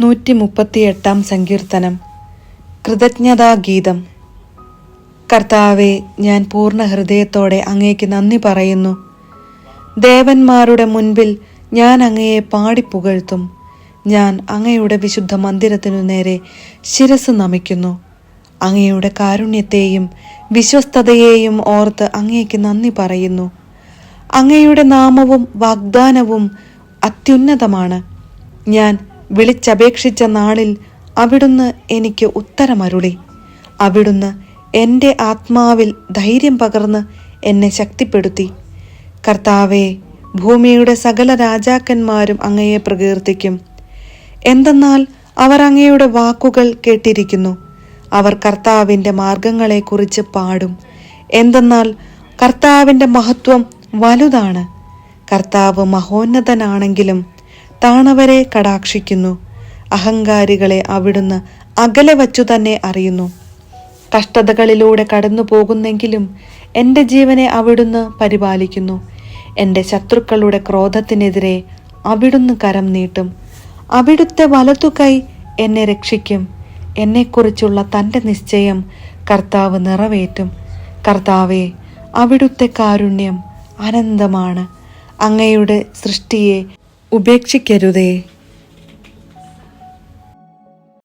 138 സങ്കീർത്തനം. കൃതജ്ഞതാഗീതം. കർത്താവെ, ഞാൻ പൂർണ്ണ ഹൃദയത്തോടെ അങ്ങേക്ക് നന്ദി പറയുന്നു. ദേവന്മാരുടെ മുൻപിൽ ഞാൻ അങ്ങയെ പാടിപ്പുകഴ്ത്തും. ഞാൻ അങ്ങയുടെ വിശുദ്ധ മന്ദിരത്തിനു നേരെ ശിരസ് നമിക്കുന്നു. അങ്ങയുടെ കാരുണ്യത്തെയും വിശ്വസ്തതയെയും ഓർത്ത് അങ്ങേക്ക് നന്ദി പറയുന്നു. അങ്ങയുടെ നാമവും വാഗ്ദാനവും അത്യുന്നതമാണ്. ഞാൻ വിളിച്ചപേക്ഷിച്ച നാളിൽ അവിടുന്ന് എനിക്ക് ഉത്തരമരുളി. അവിടുന്ന് എൻ്റെ ആത്മാവിൽ ധൈര്യം പകർന്ന് എന്നെ ശക്തിപ്പെടുത്തി. കർത്താവെ, ഭൂമിയുടെ സകല രാജാക്കന്മാരും അങ്ങയെ പ്രകീർത്തിക്കും. എന്തെന്നാൽ അവർ അങ്ങയുടെ വാക്കുകൾ കേട്ടിരിക്കുന്നു. അവർ കർത്താവിൻ്റെ മാർഗങ്ങളെക്കുറിച്ച് പാടും. എന്തെന്നാൽ കർത്താവിൻ്റെ മഹത്വം വലുതാണ്. കർത്താവ് മഹോന്നതനാണെങ്കിലും താണവരെ കടാക്ഷിക്കുന്നു. അഹങ്കാരികളെ അവിടുന്ന് അകലെ വച്ചു തന്നെ അറിയുന്നു. കഷ്ടതകളിലൂടെ കടന്നു പോകുന്നെങ്കിലും എൻ്റെ ജീവനെ അവിടുന്ന് പരിപാലിക്കുന്നു. എൻ്റെ ശത്രുക്കളുടെ ക്രോധത്തിനെതിരെ അവിടുന്ന് കരം നീട്ടും. അവിടുത്തെ വലതുകൈ എന്നെ രക്ഷിക്കും. എന്നെക്കുറിച്ചുള്ള തൻ്റെ നിശ്ചയം കർത്താവ് നിറവേറ്റും. കർത്താവെ, അവിടുത്തെ കാരുണ്യം അനന്തമാണ്. അങ്ങയുടെ സൃഷ്ടിയെ ഉപേക്ഷിക്കരുതേ.